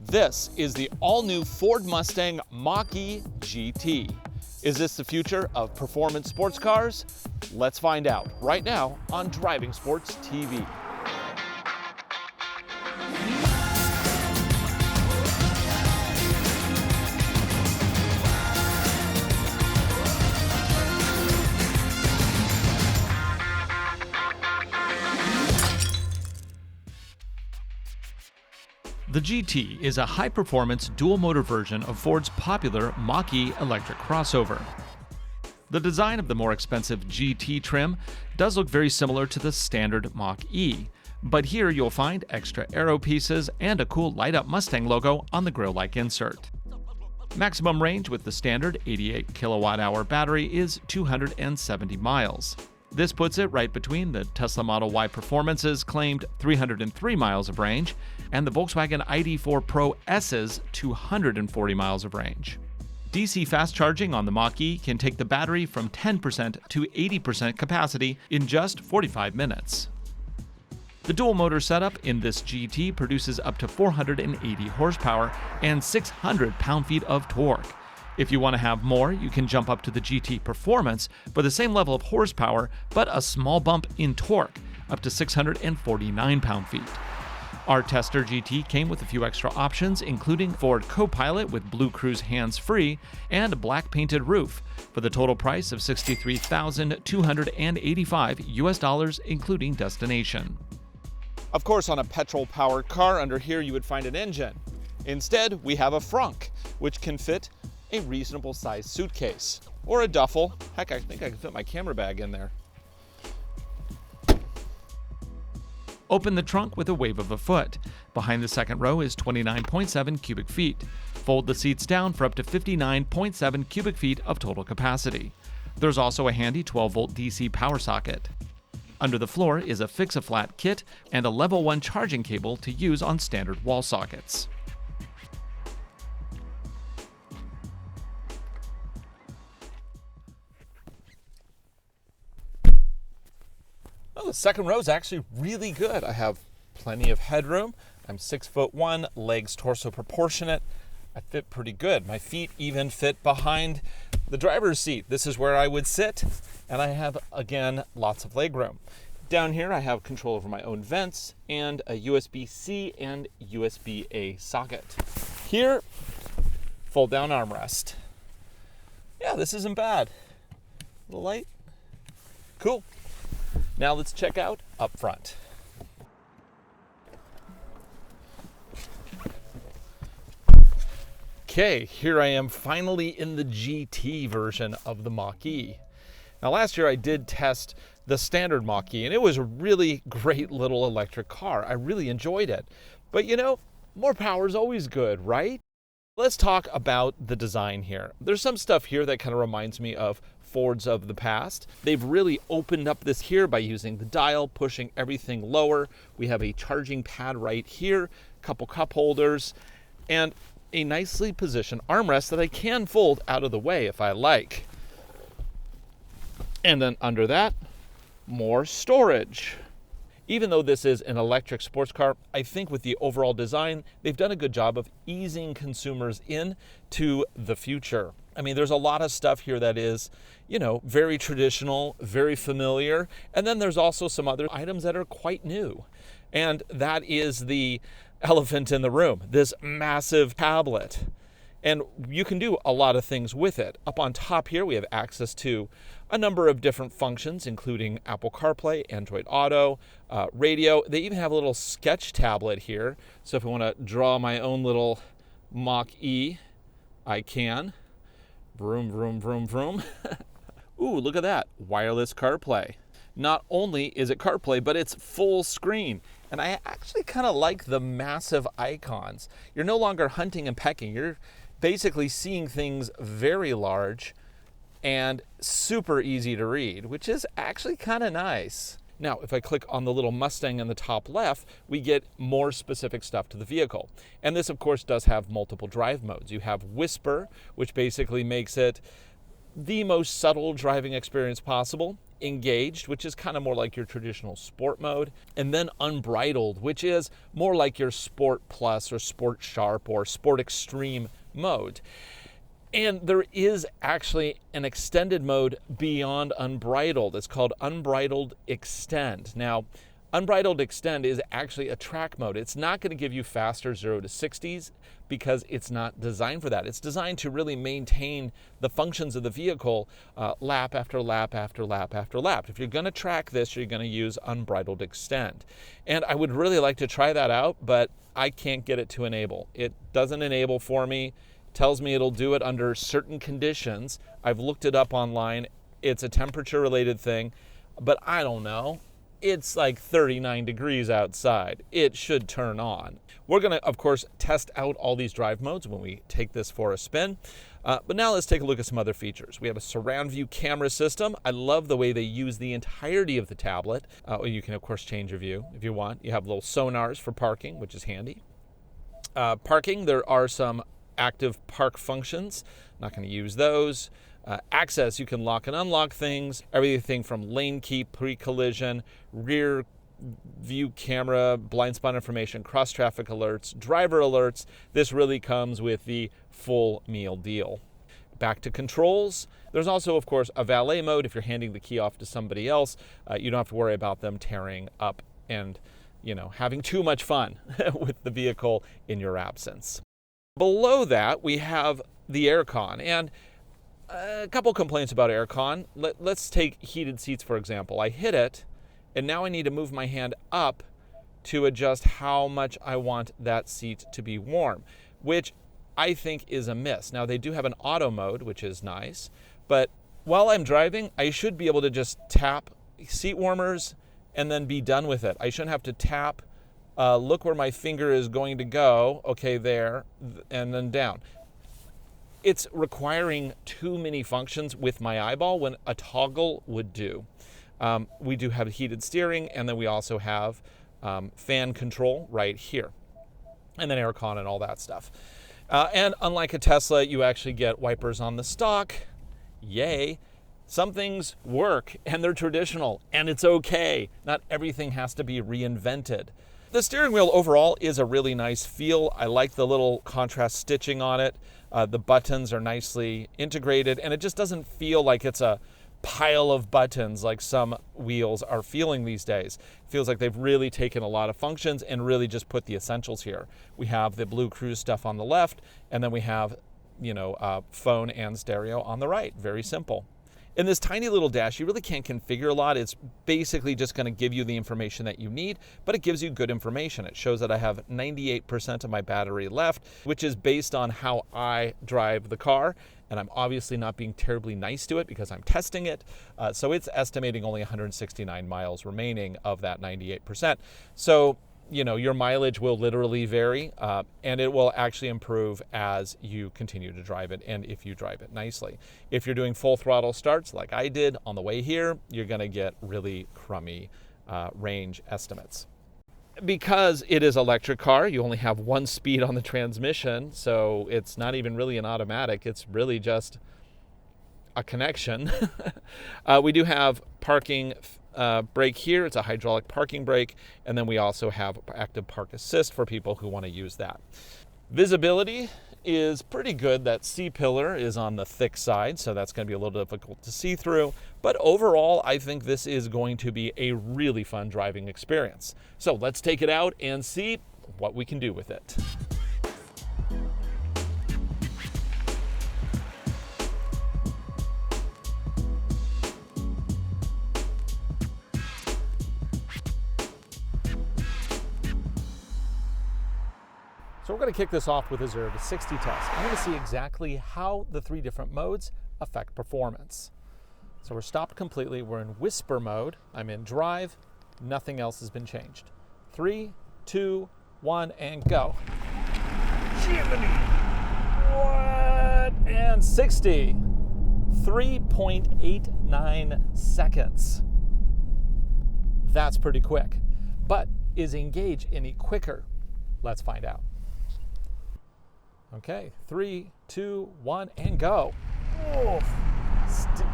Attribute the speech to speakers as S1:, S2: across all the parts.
S1: This is the all-new Ford Mustang Mach-E GT. Is this the future of performance sports cars? Let's find out right now on Driving Sports TV. The GT is a high-performance dual-motor version of Ford's popular Mach-E electric crossover. The design of the more expensive GT trim does look very similar to the standard Mach-E, but here you'll find extra aero pieces and a cool light-up Mustang logo on the grille-like insert. Maximum range with the standard 88 kilowatt-hour battery is 270 miles. This puts it right between the Tesla Model Y Performance's claimed 303 miles of range and the Volkswagen ID.4 Pro S's 240 miles of range. DC fast charging on the Mach-E can take the battery from 10% to 80% capacity in just 45 minutes. The dual motor setup in this GT produces up to 480 horsepower and 600 pound-feet of torque. If you want to have more, you can jump up to the GT Performance for the same level of horsepower, but a small bump in torque, up to 649 pound-feet. Our Tester GT came with a few extra options, including Ford Copilot with Blue Cruise hands-free and a black painted roof, for the total price of $63,285 US, including destination. Of course, on a petrol-powered car under here, you would find an engine. Instead, we have a frunk, which can fit a reasonable sized suitcase or a duffel. Heck, I think I can fit my camera bag in there. Open the trunk with a wave of a foot. Behind the second row is 29.7 cubic feet. Fold the seats down for up to 59.7 cubic feet of total capacity. There's also a handy 12-volt DC power socket. Under the floor is a fix-a-flat kit and a level 1 charging cable to use on standard wall sockets. Well, the second row is actually really good. I have plenty of headroom. I'm 6'1", legs torso proportionate. I fit pretty good. My feet even fit behind the driver's seat. This is where I would sit, and I have, again, lots of leg room. Down here I have control over my own vents and a USB-C and USB-A socket. Here, fold down armrest. Yeah, this isn't bad. A little light. Cool. Now let's check out up front. Okay, here I am finally in the GT version of the Mach-E. Now last year I did test the standard Mach-E and it was a really great little electric car. I really enjoyed it. But you know, more power is always good, right? Let's talk about the design here. There's some stuff here that kind of reminds me of Fords of the past. They've really opened up this here by using the dial, pushing everything lower. We have a charging pad right here, a couple cup holders, and a nicely positioned armrest that I can fold out of the way if I like. And then under that, more storage. Even though this is an electric sports car, I think with the overall design, they've done a good job of easing consumers into the future. I mean, there's a lot of stuff here that is, you know, very traditional, very familiar. And then there's also some other items that are quite new. And that is the elephant in the room, this massive tablet. And you can do a lot of things with it. Up on top here, we have access to a number of different functions, including Apple CarPlay, Android Auto, radio. They even have a little sketch tablet here. So if I want to draw my own little Mach-E, I can. Vroom, vroom, vroom, vroom. Ooh, look at that, wireless CarPlay. Not only is it CarPlay, but it's full screen. And I actually kind of like the massive icons. You're no longer hunting and pecking. You're basically seeing things very large and super easy to read, which is actually kind of nice. Now, if I click on the little Mustang in the top left, we get more specific stuff to the vehicle. And this, of course, does have multiple drive modes. You have Whisper, which basically makes it the most subtle driving experience possible, engaged, which is kind of more like your traditional sport mode, and then unbridled, which is more like your sport plus or sport sharp or sport extreme mode. And there is actually an extended mode beyond unbridled. It's called unbridled extend. Now, unbridled extend is actually a track mode. It's not going to give you faster 0 to 60s because it's not designed for that. It's designed to really maintain the functions of the vehicle lap after lap after lap after lap. If you're going to track this, you're going to use unbridled extend. And I would really like to try that out, but I can't get it to enable. It doesn't enable for me. Tells me it'll do it under certain conditions. I've looked it up online. It's a temperature related thing, but I don't know. It's like 39 degrees outside. It should turn on. We're going to, of course, test out all these drive modes when we take this for a spin. But now let's take a look at some other features. We have a surround view camera system. I love the way they use the entirety of the tablet. You can, of course, change your view if you want. You have little sonars for parking, which is handy. Parking, there are some active park functions. Not going to use those. Access, you can lock and unlock things. Everything from lane keep, pre-collision, rear view camera, blind spot information, cross traffic alerts, driver alerts. This really comes with the full meal deal. Back to controls. There's also, of course, a valet mode. If you're handing the key off to somebody else, you don't have to worry about them tearing up and, having too much fun with the vehicle in your absence. Below that, we have the aircon, and a couple complaints about aircon. Let's take heated seats, for example. I hit it, and now I need to move my hand up to adjust how much I want that seat to be warm, which I think is a miss. Now, they do have an auto mode, which is nice, but while I'm driving, I should be able to just tap seat warmers and then be done with it. I shouldn't have to tap, look where my finger is going to go, okay, there, and then down. It's requiring too many functions with my eyeball when a toggle would do. We do have heated steering, and then we also have fan control right here, and then aircon and all that stuff. And unlike a Tesla, you actually get wipers on the stock. Yay. Some things work, and they're traditional, and it's okay. Not everything has to be reinvented. The steering wheel overall is a really nice feel. I like the little contrast stitching on it. The buttons are nicely integrated, and it just doesn't feel like it's a pile of buttons like some wheels are feeling these days. It feels like they've really taken a lot of functions and really just put the essentials here. We have the Blue Cruise stuff on the left, and then we have, phone and stereo on the right. Very simple. In this tiny little dash, you really can't configure a lot. It's basically just going to give you the information that you need, but it gives you good information. It shows that I have 98% of my battery left, which is based on how I drive the car, and I'm obviously not being terribly nice to it because I'm testing it. So it's estimating only 169 miles remaining of that 98%. So, your mileage will literally vary, and it will actually improve as you continue to drive it and if you drive it nicely. If you're doing full throttle starts like I did on the way here, you're going to get really crummy range estimates. Because it is an electric car, you only have one speed on the transmission, so it's not even really an automatic. It's really just a connection. We do have parking brake here. It's a hydraulic parking brake, and then we also have active park assist for people who want to use that. Visibility is pretty good. That C-pillar is on the thick side, so that's going to be a little difficult to see through, but overall I think this is going to be a really fun driving experience. So let's take it out and see what we can do with it. So we're going to kick this off with a 0 to 60 test. I'm going to see exactly how the three different modes affect performance. So we're stopped completely. We're in whisper mode. I'm in drive. Nothing else has been changed. 3, 2, 1, and go. Jiminy! What? And 60. 3.89 seconds. That's pretty quick. But is Engage any quicker? Let's find out. Okay, 3, 2, 1, and go. Oof.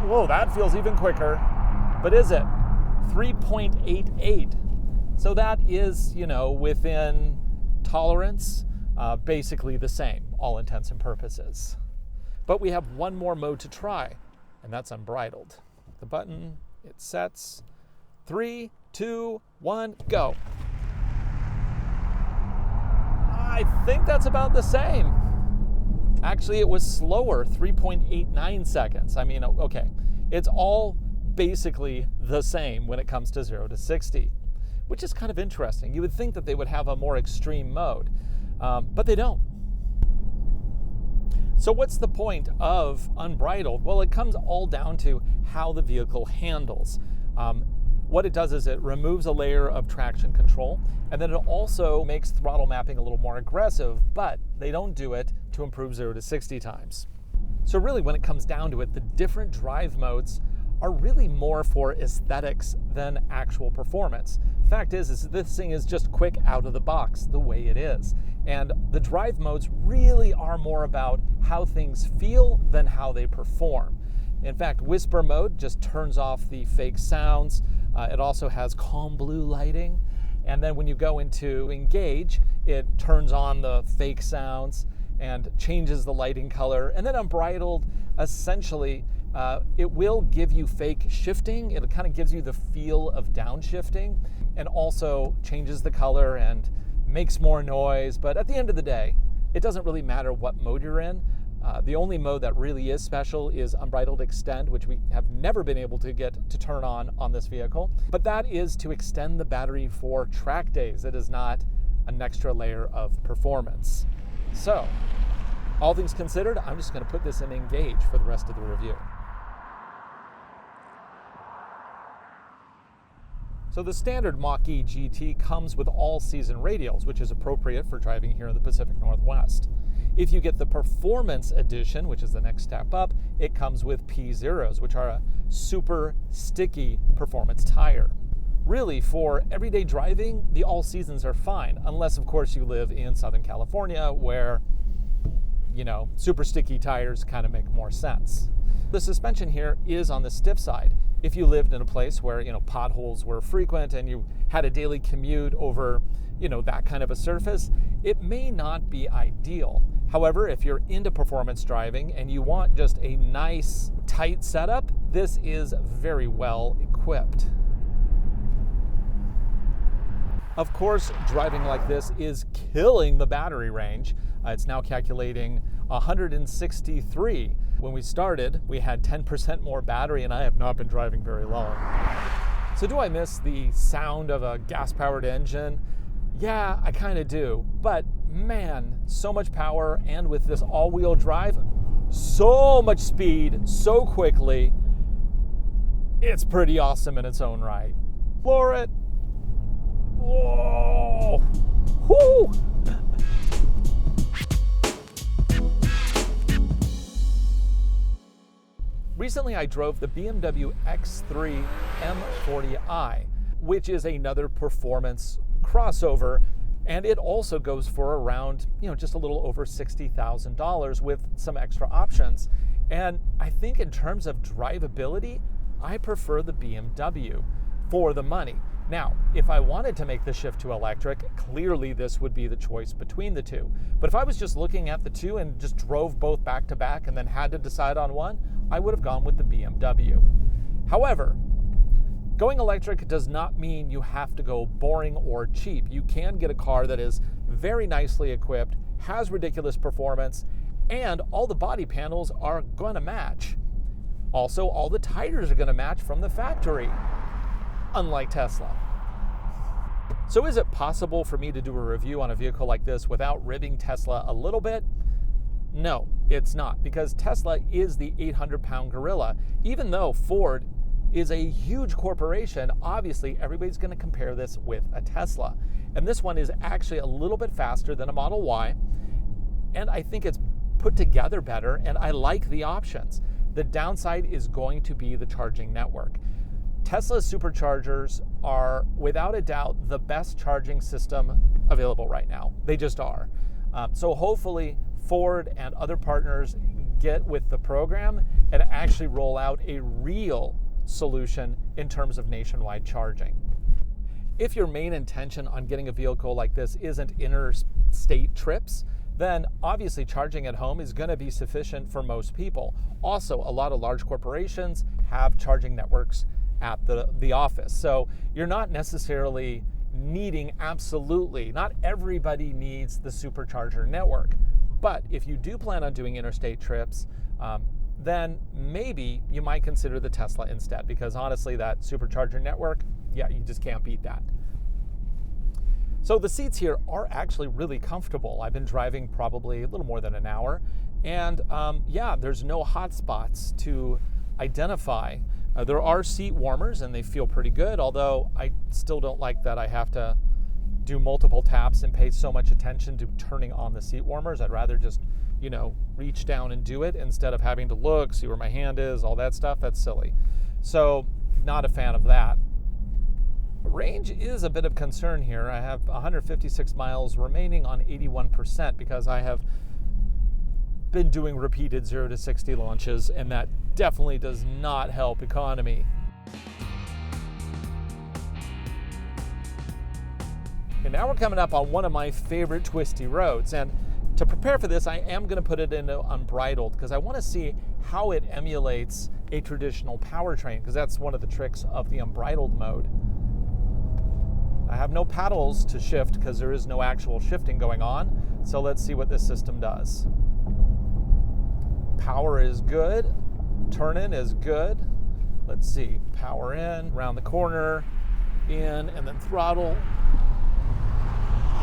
S1: Whoa, that feels even quicker. But is it? 3.88. So that is, within tolerance, basically the same, all intents and purposes. But we have one more mode to try, and that's unbridled. The button, it sets. 3, 2, 1, go. I think that's about the same. Actually, it was slower, 3.89 seconds. I mean, okay, it's all basically the same when it comes to 0 to 60, which is kind of interesting. You would think that they would have a more extreme mode, but they don't. So what's the point of unbridled? Well, it comes all down to how the vehicle handles. What it does is it removes a layer of traction control, and then it also makes throttle mapping a little more aggressive, but they don't do it to improve 0 to 60 times. So really, when it comes down to it, the different drive modes are really more for aesthetics than actual performance. Fact is this thing is just quick out of the box the way it is. And the drive modes really are more about how things feel than how they perform. In fact, whisper mode just turns off the fake sounds. It also has calm blue lighting. And then when you go into engage, it turns on the fake sounds and changes the lighting color. And then unbridled, essentially, it will give you fake shifting. It kind of gives you the feel of downshifting, and also changes the color and makes more noise. But at the end of the day, it doesn't really matter what mode you're in. The only mode that really is special is Unbridled Extend, which we have never been able to get to turn on this vehicle. But that is to extend the battery for track days. It is not an extra layer of performance. So, all things considered, I'm just going to put this in Engage for the rest of the review. So the standard Mach-E GT comes with all-season radials, which is appropriate for driving here in the Pacific Northwest. If you get the Performance Edition, which is the next step up, it comes with P0s, which are a super sticky performance tire. Really, for everyday driving, the all-seasons are fine, unless, of course, you live in Southern California, where, super sticky tires kind of make more sense. The suspension here is on the stiff side. If you lived in a place where, potholes were frequent and you had a daily commute over, that kind of a surface, it may not be ideal. However, if you're into performance driving and you want just a nice, tight setup, this is very well equipped. Of course, driving like this is killing the battery range. It's now calculating 163. When we started, we had 10% more battery, and I have not been driving very long. So do I miss the sound of a gas-powered engine? Yeah, I kind of do. But man, so much power, and with this all-wheel drive, so much speed, so quickly. It's pretty awesome in its own right. Floor it. Whoa! Whoo! Recently, I drove the BMW X3 M40i, which is another performance crossover, and it also goes for around, just a little over $60,000 with some extra options. And I think in terms of drivability, I prefer the BMW for the money. Now, if I wanted to make the shift to electric, clearly this would be the choice between the two. But if I was just looking at the two and just drove both back to back and then had to decide on one, I would have gone with the BMW. However, going electric does not mean you have to go boring or cheap. You can get a car that is very nicely equipped, has ridiculous performance, and all the body panels are going to match. Also, all the tires are going to match from the factory, unlike Tesla. So is it possible for me to do a review on a vehicle like this without ribbing Tesla a little bit? No, it's not, because Tesla is the 800-pound gorilla. Even though Ford is a huge corporation, obviously everybody's going to compare this with a Tesla. And this one is actually a little bit faster than a Model Y, and I think it's put together better, and I like the options. The downside is going to be the charging network. Tesla's superchargers are, without a doubt, the best charging system available right now. They just are. So hopefully Ford and other partners get with the program and actually roll out a real solution in terms of nationwide charging. If your main intention on getting a vehicle like this isn't interstate trips, then obviously charging at home is going to be sufficient for most people. Also, a lot of large corporations have charging networks at the office. So you're not necessarily needing not everybody needs the supercharger network. But if you do plan on doing interstate trips, then maybe you might consider the Tesla instead, because honestly, that supercharger network, yeah, you just can't beat that. So the seats here are actually really comfortable. I've been driving probably a little more than an hour, and yeah, there's no hot spots to identify. There are seat warmers and they feel pretty good, although I still don't like that I have to do multiple taps and pay so much attention to turning on the seat warmers. I'd rather just, reach down and do it instead of having to look, see where my hand is, all that stuff. That's silly. So not a fan of that. Range is a bit of concern here. I have 156 miles remaining on 81% because I have been doing repeated 0 to 60 launches, and that definitely does not help economy. And now we're coming up on one of my favorite twisty roads, and to prepare for this, I am going to put it into unbridled because I want to see how it emulates a traditional powertrain, because that's one of the tricks of the unbridled mode. I have no paddles to shift because there is no actual shifting going on, so let's see what this system does. Power is good, turn in is good. Let's see, power in, around the corner, in, and then throttle.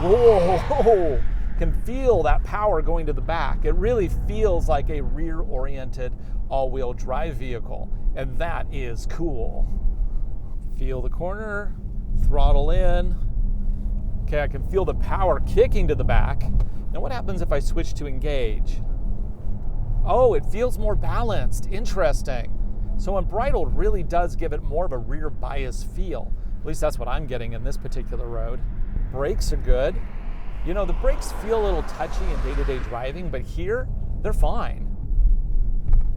S1: Whoa! Can feel that power going to the back. It really feels like a rear-oriented all-wheel drive vehicle, and that is cool. Feel the corner, throttle in. Okay, I can feel the power kicking to the back. Now what happens if I switch to engage? Oh, it feels more balanced. Interesting. So unbridled really does give it more of a rear bias feel. At least that's what I'm getting in this particular road. Brakes are good. The brakes feel a little touchy in day-to-day driving, but here, they're fine.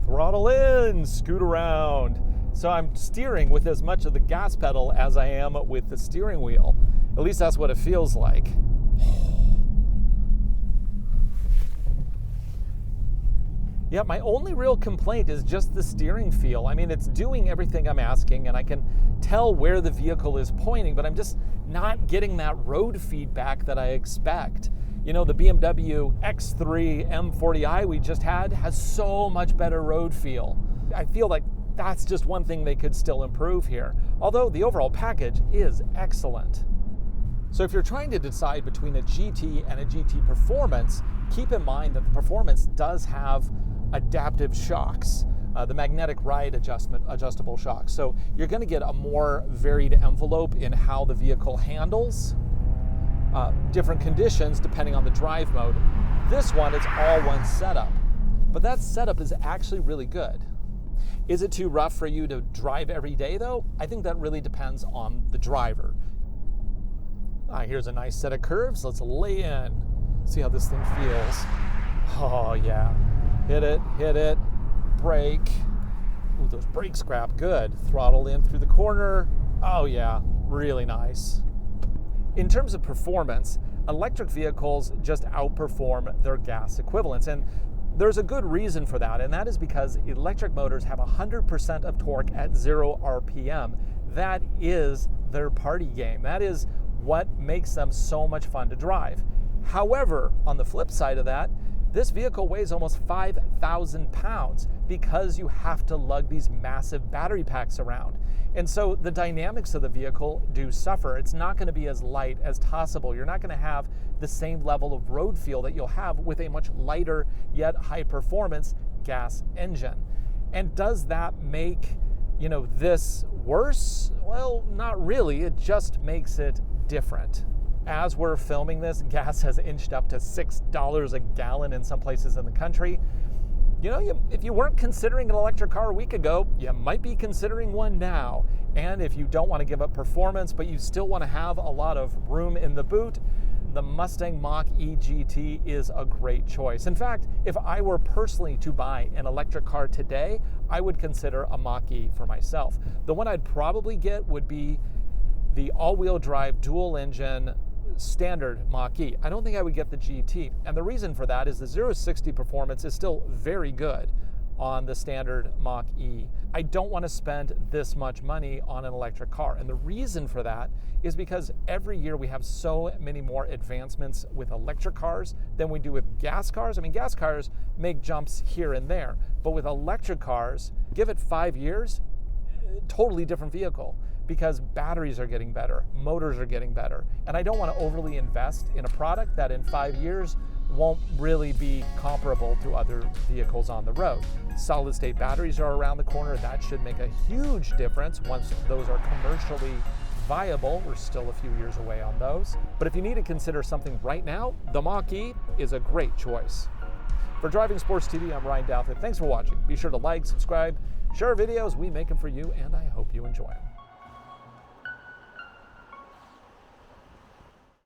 S1: Throttle in, scoot around. So I'm steering with as much of the gas pedal as I am with the steering wheel. At least that's what it feels like. Yeah, my only real complaint is just the steering feel. I mean, it's doing everything I'm asking, and I can tell where the vehicle is pointing, but I'm just not getting that road feedback that I expect. The BMW X3 M40i we just had has so much better road feel. I feel like that's just one thing they could still improve here, although the overall package is excellent. So if you're trying to decide between a GT and a GT Performance, keep in mind that the Performance does have adaptive shocks, the magnetic ride adjustable shocks. So you're going to get a more varied envelope in how the vehicle handles different conditions depending on the drive mode. This one, it's all one setup, but that setup is actually really good. Is it too rough for you to drive every day though? I think that really depends on the driver. Here's a nice set of curves. Let's lay in, see how this thing feels. Oh yeah. Hit it, brake. Ooh, those brakes grab good. Throttle in through the corner. Oh yeah, really nice. In terms of performance, electric vehicles just outperform their gas equivalents, and there's a good reason for that, and that is because electric motors have 100% of torque at 0 RPM. That is their party game. That is what makes them so much fun to drive. However, on the flip side of that, this vehicle weighs almost 5,000 pounds because you have to lug these massive battery packs around. And so the dynamics of the vehicle do suffer. It's not going to be as light, as tossable. You're not going to have the same level of road feel that you'll have with a much lighter yet high performance gas engine. And does that make, this worse? Well, not really. It just makes it different. As we're filming this, gas has inched up to $6 a gallon in some places in the country. If you weren't considering an electric car a week ago, you might be considering one now. And if you don't want to give up performance, but you still want to have a lot of room in the boot, the Mustang Mach-E GT is a great choice. In fact, if I were personally to buy an electric car today, I would consider a Mach-E for myself. The one I'd probably get would be the all-wheel drive dual engine standard Mach-E. I don't think I would get the GT. And the reason for that is the 0-60 performance is still very good on the standard Mach-E. I don't want to spend this much money on an electric car. And the reason for that is because every year we have so many more advancements with electric cars than we do with gas cars. I mean, gas cars make jumps here and there, but with electric cars, give it 5 years, totally different vehicle, because batteries are getting better, motors are getting better. And I don't want to overly invest in a product that in 5 years won't really be comparable to other vehicles on the road. Solid state batteries are around the corner. That should make a huge difference once those are commercially viable. We're still a few years away on those. But if you need to consider something right now, the Mach-E is a great choice. For Driving Sports TV, I'm Ryan Douthit. Thanks for watching. Be sure to like, subscribe, share our videos. We make them for you, and I hope you enjoy them.